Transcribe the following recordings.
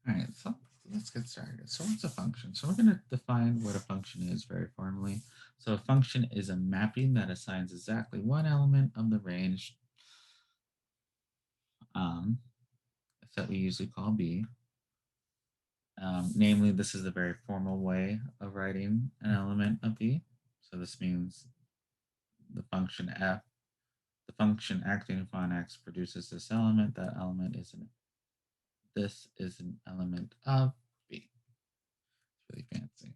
All right, so let's get started. So what's a function? So we're going to define what a function is very formally. So a function is a mapping that assigns exactly one element of the range um, that we usually call B. Namely, this is a very formal way of writing an element of B. So this means the function f, the function acting upon x produces this element. That element is this is an element of B. It's really fancy.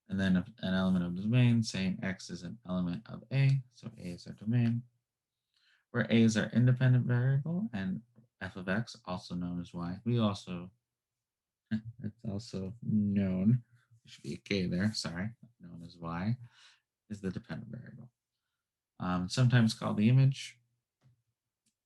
And then an element of the domain saying x is an element of A. So A is our domain, where A is our independent variable and f of x, also known as y. We also, it's also known, there should be a k there, sorry, known as y, is the dependent variable. Sometimes called the image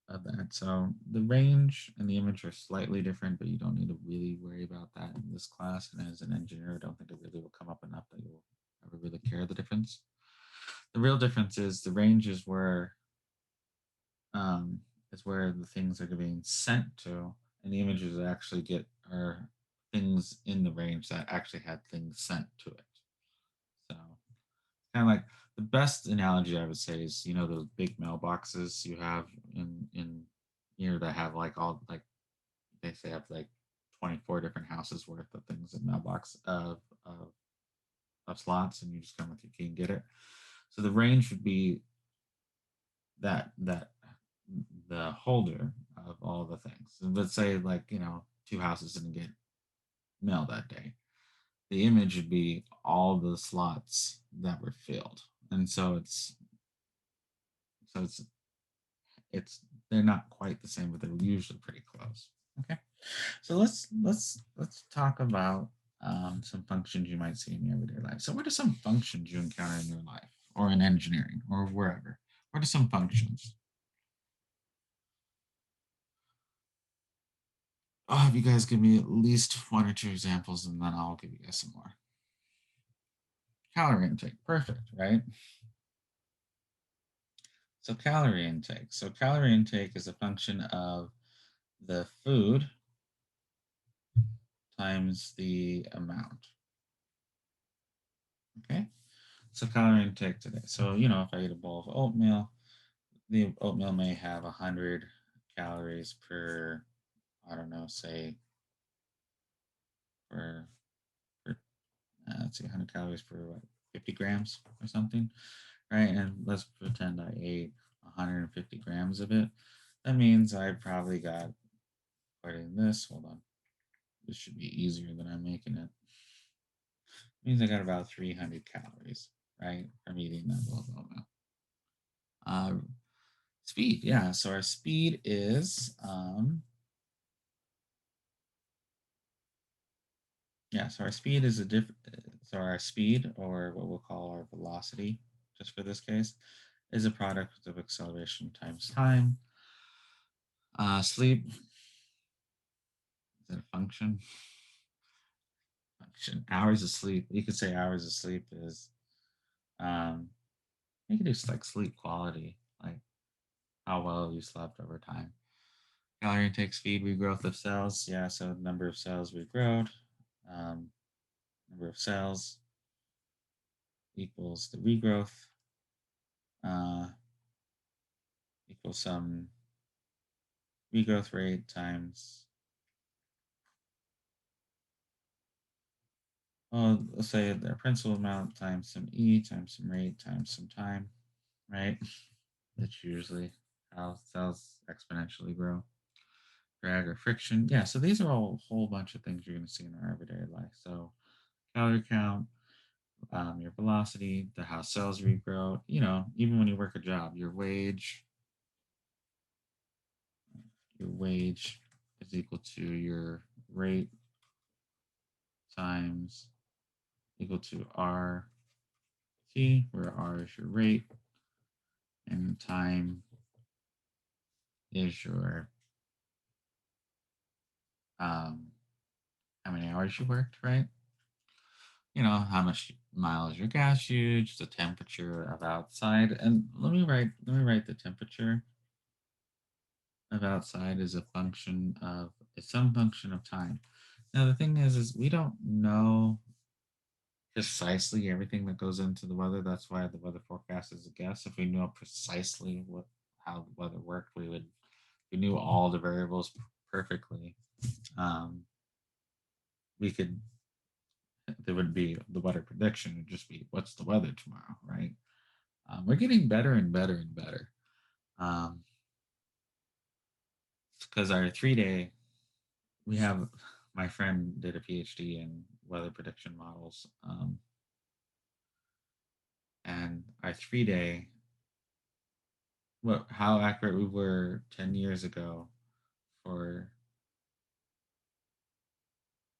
of that. So the range and the image are slightly different, but you don't need to really worry about that in this class. And as an engineer, I don't think it really will come up enough that you'll ever really care the difference. The real difference is the range um, is where the things are being sent to, and the images that actually get are things in the range that actually had things sent to it. So kind of like the best analogy I would say is those big mailboxes you have in here that have like all like they say have like 24 different houses worth of things in mailbox of slots, and you just come with your key and get it. So the range would be that the holder of all the things. So let's say like two houses didn't get mail that day. The image would be all the slots that were filled, and so it's they're not quite the same, but they're usually pretty close. Okay, so let's talk about some functions you might see in your everyday life. So what are some functions you encounter in your life or in engineering or wherever? What are some functions? I'll have you guys give me at least one or two examples, and then I'll give you guys some more. Calorie intake, perfect, right? So calorie intake. So calorie intake is a function of the food times the amount. Okay. So calorie intake today. So if I eat a bowl of oatmeal, the oatmeal may have 100 calories per, I don't know, say for let's see, 100 calories per what, 50 grams or something, right? And let's pretend I ate 150 grams of it. That means I probably got, according to this, hold on, this should be easier than I'm making it. Means I got about 300 calories, right, from eating that bowl of oatmeal. Uh, Speed, yeah. So our speed is, yeah. So our speed is a different. So our speed, or what we'll call our velocity, just for this case, is a product of acceleration times time. Sleep, is it a function? Function. Hours of sleep. You could say hours of sleep is. Um, you could do like sleep quality, like how well you slept over time. Calorie intake, speed, regrowth of cells. Yeah, so number of cells regrowed, um, number of cells equals the regrowth, uh, equals some regrowth rate times, well, let's say the principal amount times some E times some rate times some time, right? That's usually how cells exponentially grow. Drag or friction. Yeah, so these are all a whole bunch of things you're going to see in our everyday life. So calorie count, your velocity, the how cells regrow, even when you work a job, your wage is equal to your rate times equal to RT, where R is your rate and time is your um, how many hours you worked, right? How much miles your gas used, the temperature of outside, and let me write the temperature of outside is a function of it's some function of time. Now the thing is we don't know precisely everything that goes into the weather. That's why the weather forecast is a guess. If we knew precisely how the weather worked, we knew all the variables perfectly. Um, we could there would be the weather prediction would just be what's the weather tomorrow, right? We're getting better and better and better. Because our 3 day, we have my friend did a PhD in weather prediction models, and our 3 day, how accurate we were 10 years ago for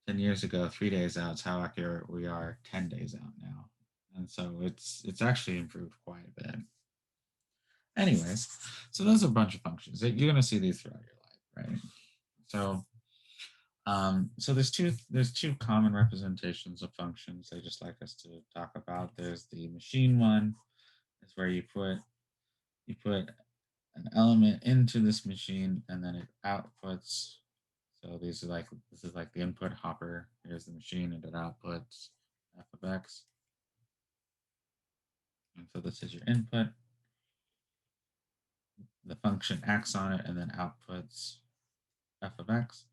10 years ago, 3 days out, is how accurate we are 10 days out now. And so it's actually improved quite a bit. Anyways, so those are a bunch of functions. You're going to see these throughout your life, right? So there's two common representations of functions they just like us to talk about. There's the machine one, is where you put an element into this machine and then it outputs. So this is like the input hopper. Here's the machine and it outputs f of x. And so this is your input. The function acts on it and then outputs f of x.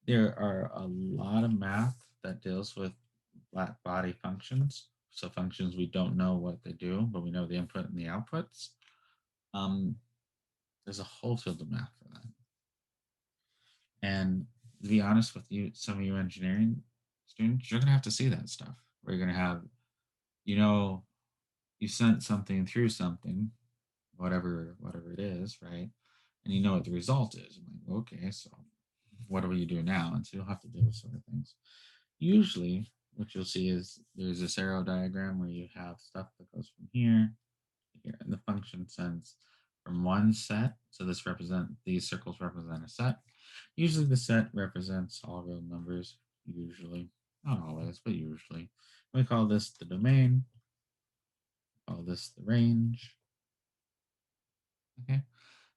There are a lot of math that deals with black body functions. So functions we don't know what they do, but we know the input and the outputs. Um, there's a whole field of math for that. And to be honest with you, some of you engineering students, you're gonna have to see that stuff. Where you're gonna have, you know, you sent something through something, whatever it is, right? And you know what the result is. I'm like, okay, so what do you do now? And so you'll have to deal with sort of things. Usually, what you'll see is there's this arrow diagram where you have stuff that goes from here to here, and the function sends from one set. So these circles represent a set. Usually, the set represents all real numbers. Usually, not always, but usually, we call this the domain. Call this the range. Okay,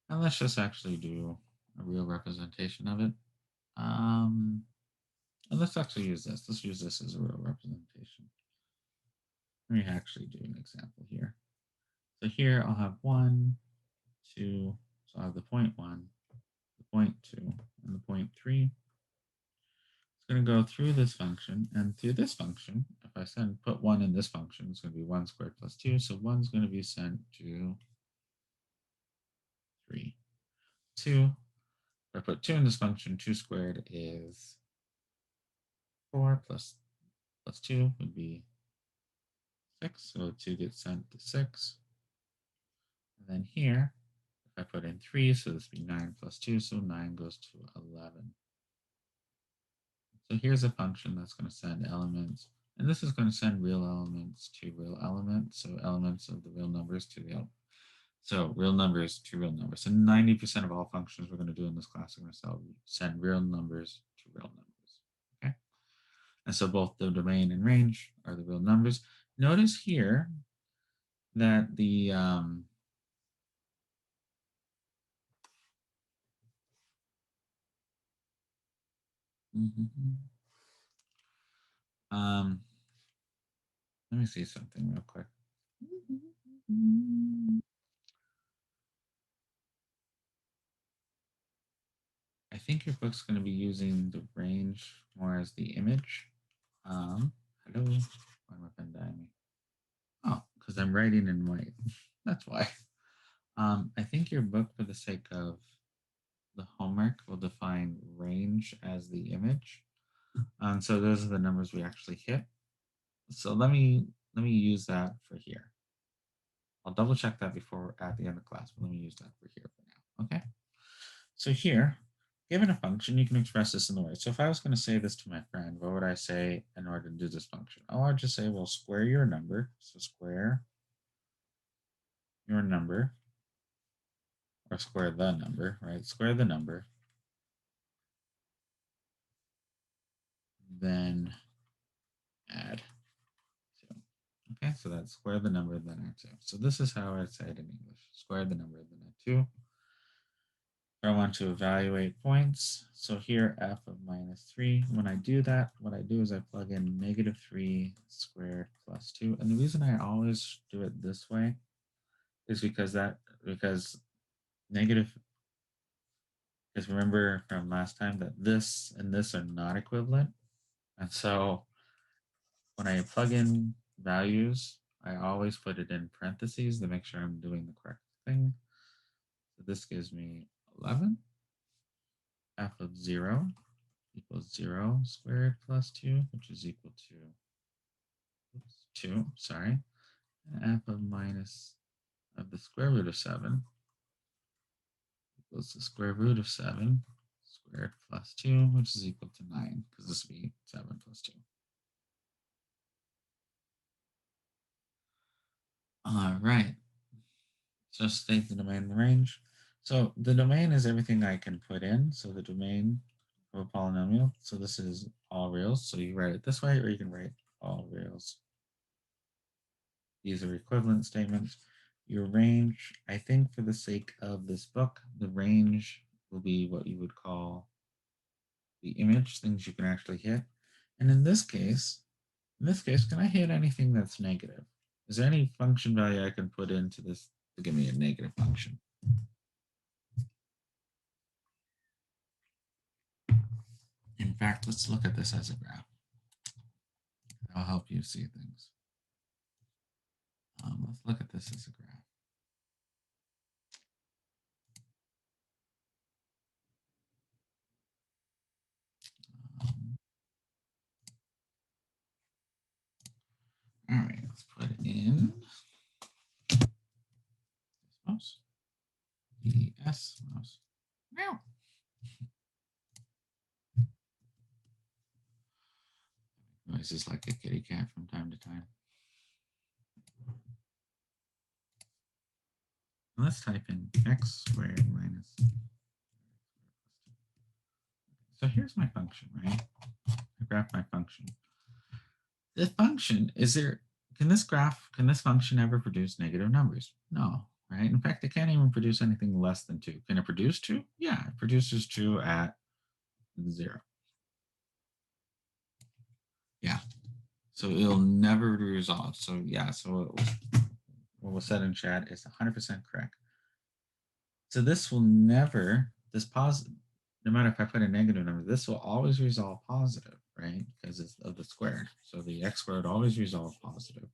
and let's just actually do a real representation of it. And let's actually use this. Let's use this as a real representation. Let me actually do an example here. So here I'll have 1, 2, so I have the point 1, the point 2, and the point 3. It's going to go through this function, and through this function, if I put 1 in this function, it's going to be 1 squared plus 2, so 1 is going to be sent to 3. 2, if I put 2 in this function, 2 squared is 4 plus 2 would be 6, so 2 gets sent to 6. And then here, if I put in 3, so this would be 9 plus 2, so 9 goes to 11. So here's a function that's going to send elements, and this is going to send real elements to real elements, so elements of the real numbers to so real numbers to real numbers. So 90% of all functions we're going to do in this class are going to send real numbers to real numbers, okay? And so both the domain and range are the real numbers. Notice here that the let me see something real quick. I think your book's going to be using the range more as the image. Hello, why my pen dying me? Oh, because I'm writing in white. That's why. I think your book, for the sake of the homework, will define range as the image. So those are the numbers we actually hit. So let me use that for here. I'll double check that before at the end of class, but let me use that for here for now. Okay. So here, given a function, you can express this in the way. So if I was going to say this to my friend, what would I say in order to do this function? Oh, I'd just say, well, square your number. So square your number, or square the number, right? Square the number. Then add 2. Okay, so that's square the number, then add 2. So this is how I say it in English. Square the number, then add 2. If I want to evaluate points. So here, f of -3. When I do that, what I do is I plug in -3 squared plus 2. And the reason I always do it this way is because negative, because remember from last time that this and this are not equivalent. And so when I plug in values, I always put it in parentheses to make sure I'm doing the correct thing. So this gives me 11. F of 0 equals 0 squared plus 2, which is equal to 2, sorry. And f of minus of the square root of 7 equals the square root of 7 squared plus 2, which is equal to 9, because this would be 7 plus 2. All right. So state the domain and the range. So the domain is everything I can put in. So the domain of a polynomial. So this is all reals. So you write it this way, or you can write all reals. These are equivalent statements. Your range, I think for the sake of this book, the range will be what you would call the image, things you can actually hit. And in this case, can I hit anything that's negative? Is there any function value I can put into this to give me a negative function? In fact, let's look at this as a graph. That'll help you see things. Let's look at this as a graph. All right, let's put in mouse. ES mouse. Meow. Noises like a kitty cat from time to time. Let's type in x squared minus. So here's my function, right? I graph my function. The function, can this function ever produce negative numbers? No, right? In fact, it can't even produce anything less than 2. Can it produce 2? Yeah, it produces 2 at 0. Yeah, so it'll never be resolved. So yeah, so what was said in chat is 100% correct. So this will never, no matter if I put a negative number, this will always resolve positive, right? Because it's of the squared. So the x squared always resolve positive.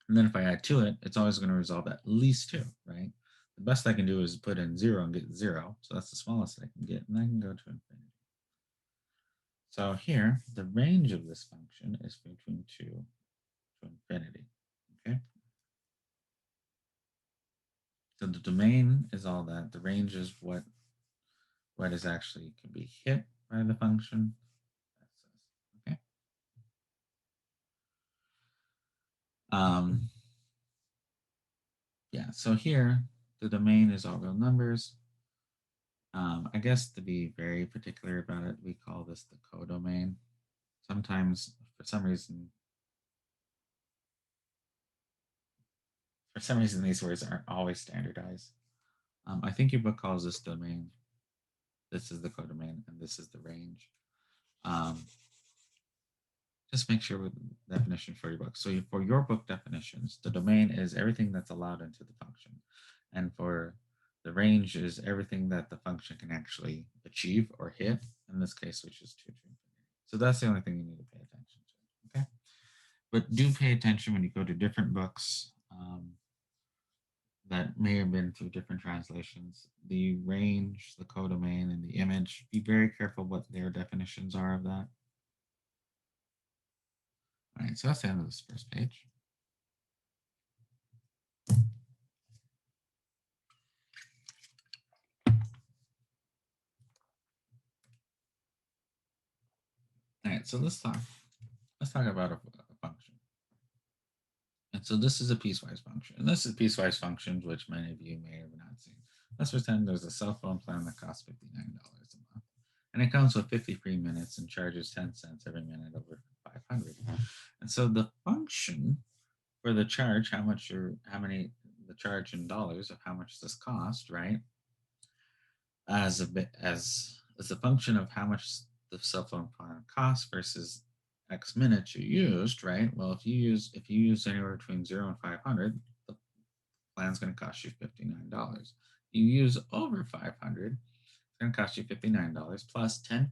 And then if I add to it, it's always going to resolve at least 2, right? The best I can do is put in 0 and get 0. So that's the smallest I can get, and I can go to infinity. So here, the range of this function is between 2 to infinity, okay? So the domain is all that. The range is what is actually can be hit by the function. Okay. Yeah, so here, the domain is all real numbers. I guess to be very particular about it, we call this the codomain. Sometimes, for some reason, these words aren't always standardized. I think your book calls this domain. This is the codomain, and this is the range. Just make sure with the definition for your book. So for your book definitions, the domain is everything that's allowed into the function. And for the range is everything that the function can actually achieve or hit, in this case, which is 2 to infinity. So that's the only thing you need to pay attention to, okay? But do pay attention when you go to different books that may have been through different translations. The range, the codomain, and the image, be very careful what their definitions are of that. All right, so that's the end of this first page. All right, so let's talk about a function. And so this is a piecewise function. And this is piecewise functions, which many of you may have not seen. Let's pretend there's a cell phone plan that costs $59 a month. And it comes with 50 free minutes and charges 10 cents every minute over 500. And so the function for the charge, the charge in dollars of how much this cost, right? as a function of how much the cell phone plan costs versus X minutes you used, right? Well, if you use anywhere between 0 and 500, the plan's going to cost you $59. You use over 500, it's going to cost you $59 plus 10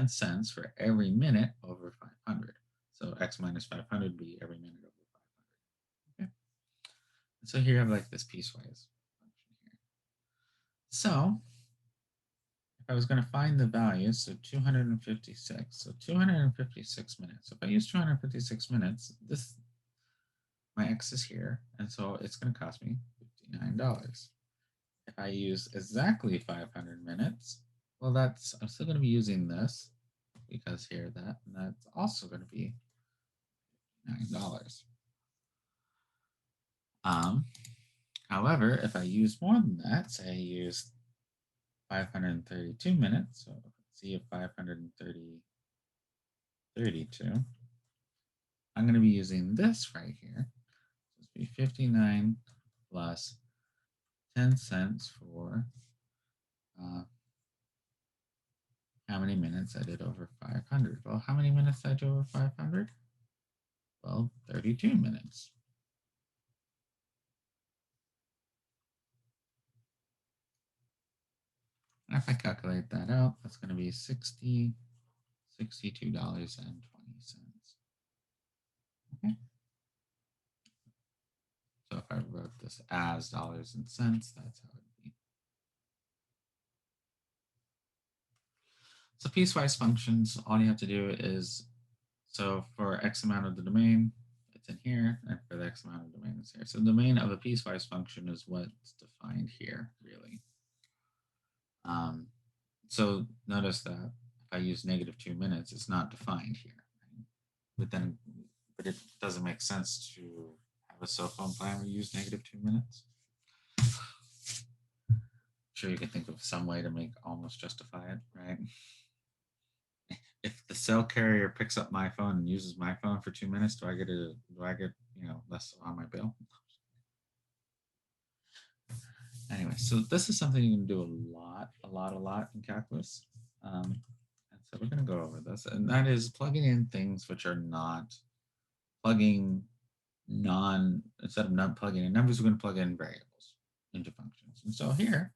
cents for every minute over 500. So X minus 500 would be every minute over 500. Okay. And so here you have like this piecewise function here. So if I was going to find the value, so 256, so 256 minutes. So if I use 256 minutes, my X is here, and so it's going to cost me $59. If I use exactly 500 minutes, well, I'm still going to be using this because here that's also going to be $9. However, if I use more than that, say I use 532 minutes, so let's see if 532, I'm going to be using this right here. So it's be 59 plus 10 cents for how many minutes I did over 500. Well, how many minutes did I do over 500? Well, 32 minutes. And if I calculate that out, that's going to be $62.20. Okay. So if I wrote this as dollars and cents, that's how it would be. So piecewise functions, all you have to do is, so for X amount of the domain, it's in here, and for the X amount of domain, it's here. So the domain of a piecewise function is what's defined here, really. So notice that if I use -2 minutes, it's not defined here. Right? But it doesn't make sense to have a cell phone plan where you use -2 minutes. I'm sure you can think of some way to make almost justify it, right? If the cell carrier picks up my phone and uses my phone for 2 minutes, do I get less on my bill? Anyway, so this is something you can do a lot in calculus. And so we're going to go over this, and that is plugging in things which are not instead of not plugging in numbers, we're going to plug in variables into functions. And so here,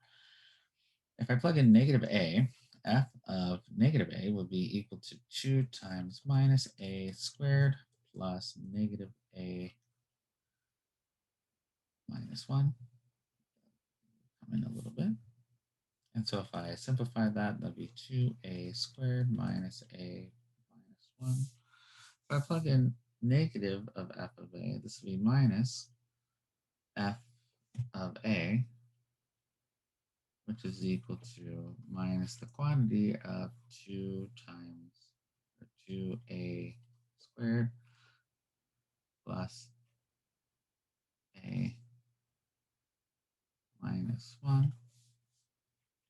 if I plug in -a, f of -a will be equal to 2 times minus a squared plus -a minus 1. Come in a little bit. And so if I simplify that, that'd be 2a squared minus a minus 1. If I plug in negative of f of a, this would be minus f of a, which is equal to minus the quantity of 2 times 2a squared plus a minus 1,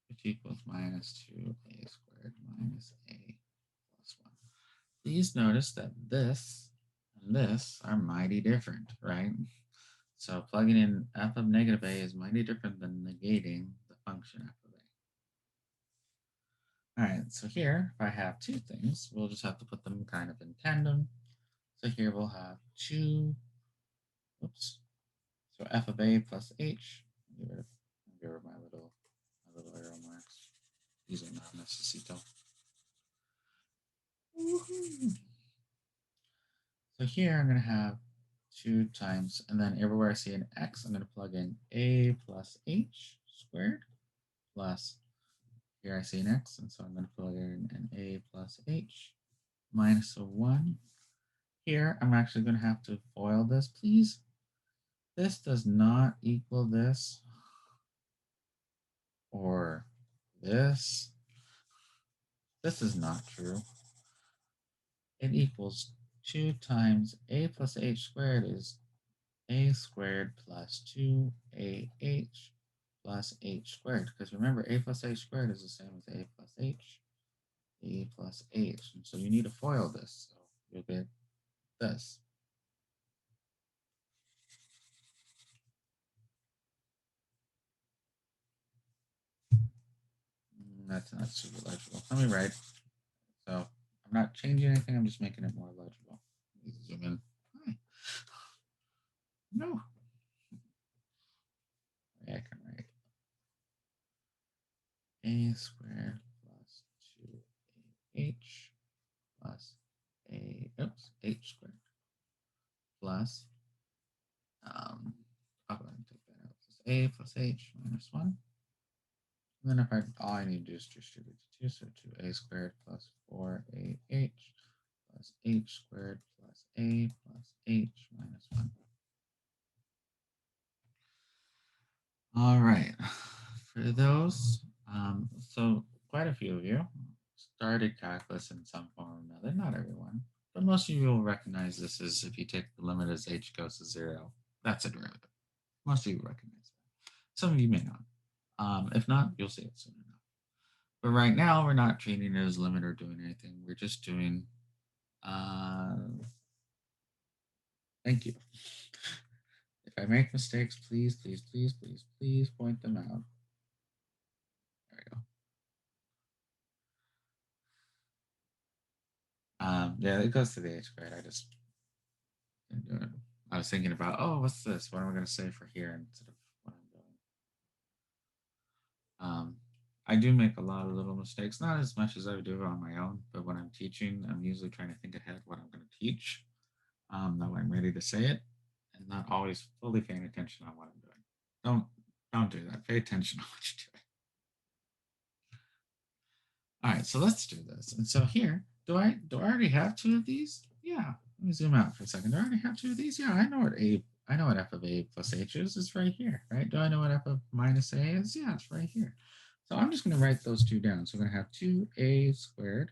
which equals minus 2a squared minus a plus 1. Please notice that this and this are mighty different, right? So plugging in f of -a is mighty different than negating the function f of a. All right, so here, if I have two things, we'll just have to put them kind of in tandem. So here we'll have so f of a plus h. Get rid of my little arrow marks. These are not necesito. So here I'm going to have 2 times, and then everywhere I see an x, I'm going to plug in a plus h squared plus, here I see an x, and so I'm going to plug in an a plus h minus a 1. Here, I'm actually going to have to FOIL this, please. This does not equal this or this. This is not true. It equals 2 times a plus h squared is a squared plus 2ah plus h squared. Because remember, a plus h squared is the same as a plus h, a plus h. And so you need to FOIL this. So you'll get this. that's not super legible. Let me write. So I'm not changing anything. I'm just making it more legible. Zoom in. Hi. No. I can write a squared plus 2h plus h squared plus, I'll go ahead and take that out, plus a plus h minus 1. And then if all I need to do is distribute to 2, so 2a squared plus 4ah plus h squared plus a plus h minus 1. All right, for those, so quite a few of you started calculus in some form or another, not everyone, but most of you will recognize this as if you take the limit as h goes to 0, that's a derivative. Most of you recognize that. Some of you may not. If not, you'll see it soon enough. But right now, we're not treating it as a limit or doing anything. We're just doing, thank you. If I make mistakes, please, please, please, please, please point them out. There we go. Yeah, it goes to the h squared. I just didn't do it. I was thinking about, oh, what's this? What am I going to say for here instead of what I'm doing? I do make a lot of little mistakes, not as much as I would do on my own, but when I'm teaching, I'm usually trying to think ahead what I'm going to teach. That way I'm ready to say it and not always fully paying attention on what I'm doing. Don't do that. Pay attention on what you're doing. All right, so let's do this. And so here, do I already have 2 of these? Yeah. Let me zoom out for a second. Do I already have 2 of these? Yeah, I know what f of a plus h is. It's right here, right? Do I know what f of minus a is? Yeah, it's right here. So I'm just going to write those two down. So I'm going to have 2a squared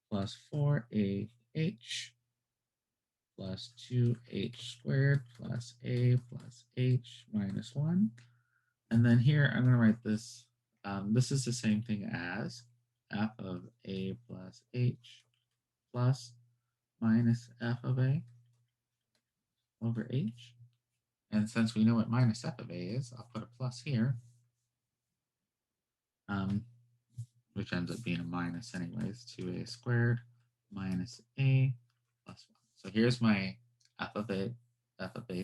plus 4ah plus 2h squared plus a plus h minus 1. And then here I'm going to write this. This is the same thing as f of a plus h plus minus f of a over h. And since we know what minus f of a is, I'll put a plus here, which ends up being a minus anyways, 2a squared minus a plus 1. So here's my f of a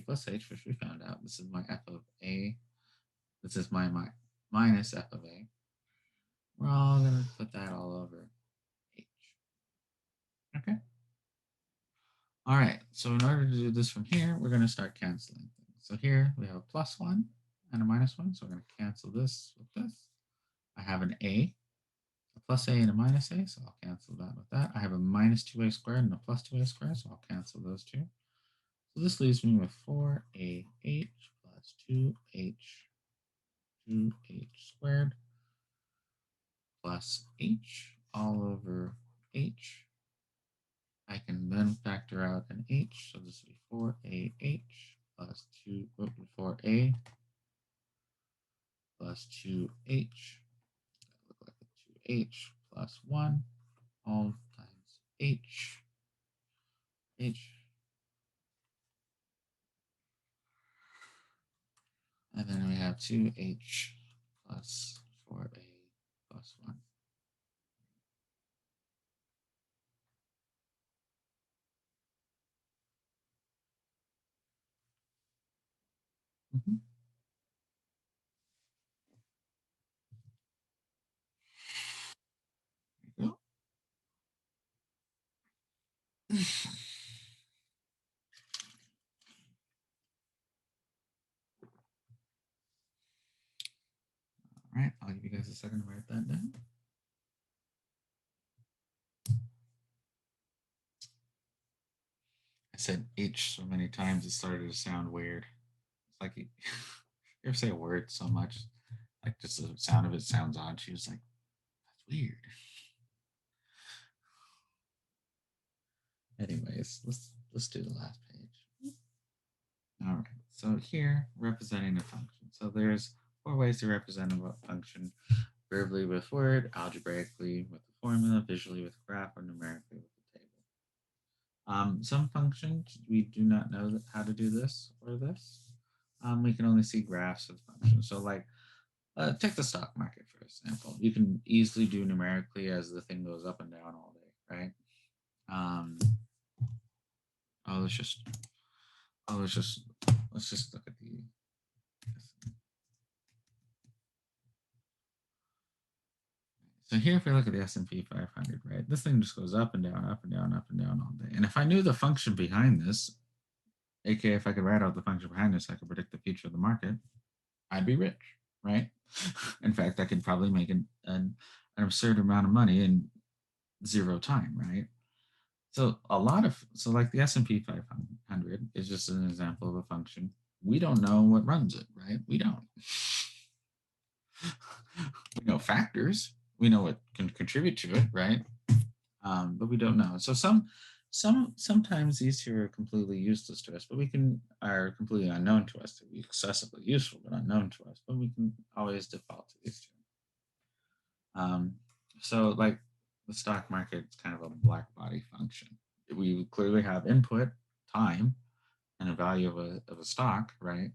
plus h, which we found out. This is my f of a. This is my minus f of a. We're all going to put that all over h. Okay. All right, so in order to do this from here, we're going to start canceling things. So here we have a plus 1 and a minus 1, so we're going to cancel this with this. I have an a plus a and a minus a, so I'll cancel that with that. I have a minus 2a squared and a plus 2a squared, so I'll cancel those two. So this leaves me with 4ah plus 2h squared plus h all over h. I can then factor out an h, so this will be 4ah plus 4a plus 2h. That look like a 2h plus 1 all times h. And then we have 2h plus 4a plus 1. Mm-hmm. There you go. All right, I'll give you guys a second to write that down. I said H so many times it started to sound weird. It's like you ever say a word so much, like just the sound of it sounds odd. She was like, "That's weird." Anyways, let's do the last page. All right, so here representing a function. So there's 4 ways to represent a function: verbally with word, algebraically with the formula, visually with graph, or numerically with the table. Some functions we do not know how to do this or this. We can only see graphs of functions. So like take the stock market for for example. You can easily do numerically as the thing goes up and down all day, right? Oh, let's just look at the. So here, if we look at the S&P 500, right, this thing just goes up and down, up and down, up and down all day. And if I knew the function behind this, aka if I could write out the function behind this, I could predict the future of the market, I'd be rich, right? In fact, I could probably make an absurd amount of money in 0 time, right? So like the S&P 500 is just an example of a function. We don't know what runs it, right? We don't. We know factors. We know what can contribute to it, right? But we don't know. So sometimes these two are completely useless to us, but are completely unknown to us. To be excessively useful but unknown to us, but we can always default to these two. So like the stock market is kind of a black body function. We clearly have input, time, and a value of a stock, right?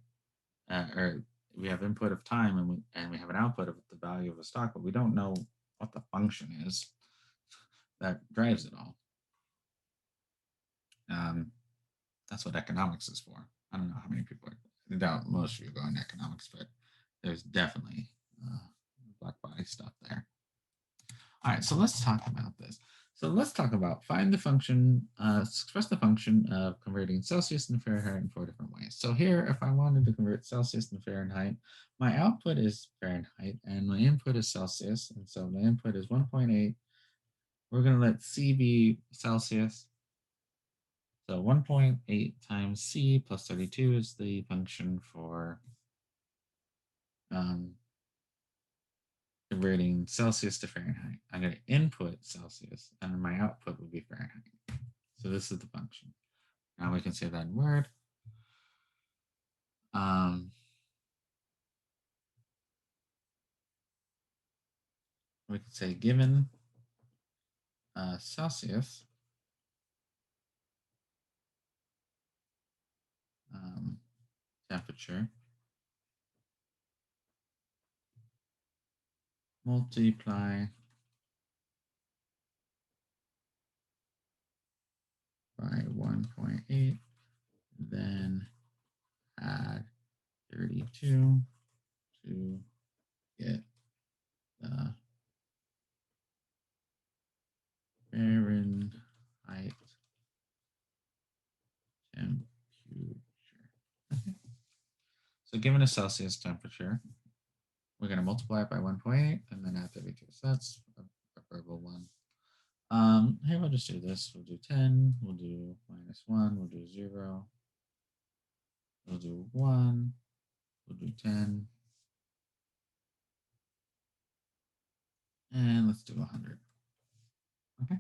Or we have input of time and we have an output of the value of a stock, but we don't know what the function is that drives it all. That's what economics is for. I don't know how many people I doubt most of you go in economics, but there's definitely black body stuff there. All right, so let's talk about this. So let's talk about find the function, express the function of converting Celsius into Fahrenheit in 4 different ways. So here, if I wanted to convert Celsius into Fahrenheit, my output is Fahrenheit and my input is Celsius. And so my input is 1.8. We're going to let C be Celsius. So 1.8 times C plus 32 is the function for converting Celsius to Fahrenheit. I'm going to input Celsius and my output will be Fahrenheit. So this is the function. Now we can say that in Word. We can say given Celsius temperature multiply by 1.8, then add 32 to get the Fahrenheit temperature. Okay. So given a Celsius temperature, we're going to multiply it by 1.8 and then add 32. So that's a preferable one. Here we'll just do this. We'll do 10, we'll do -1, we'll do 0, we'll do 1, we'll do 10, and let's do 100. Okay,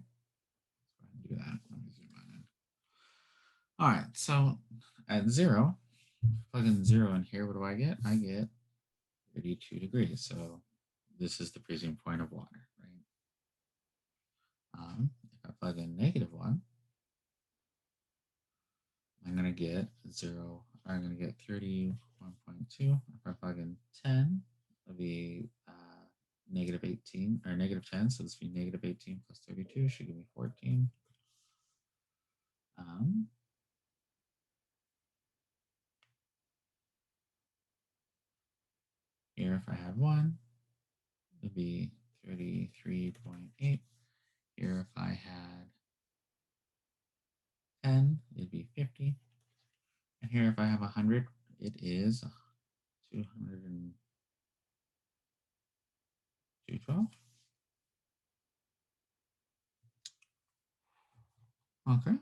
let's go ahead and do that. Let me zoom in. All right, so at 0, plug in 0 in here, what do I get? I get 32 degrees. So this is the freezing point of water, right? If I plug in -1, I'm going to get 0. I'm going to get 31.2. If I plug in 10, it'll be -18 or -10. So this would be -18 plus 32 should give me 14. Here, if I have 1, it'd be 33.8. Here, if I had 10, it'd be 50. And here, if I have 100, it is 212. Okay.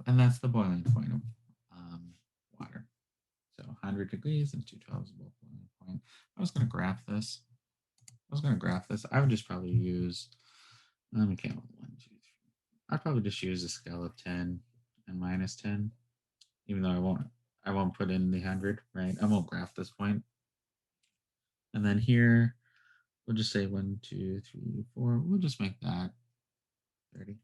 And that's the boiling point of water. So 100 degrees and 212 is both boiling point. I was going to graph this. I would just probably use, let me count 1, 2, 3. I'd probably just use a scale of 10 and -10, even though I won't put in the 100, right? I won't graph this point. And then here, we'll just say 1, 2, 3, 4. We'll just make that 30.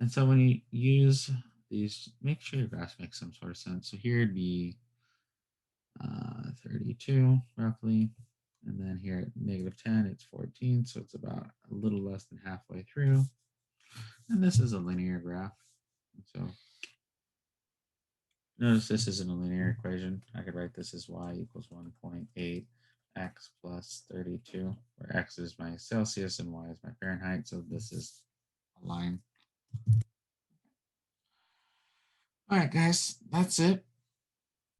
And so when you use these, make sure your graphs make some sort of sense. So here it'd be 32 roughly. And then here at -10, it's 14. So it's about a little less than halfway through. And this is a linear graph. So notice this isn't a linear equation. I could write this as y equals 1.8 x plus 32, where x is my Celsius and y is my Fahrenheit. So this is a line. All right, guys, that's it.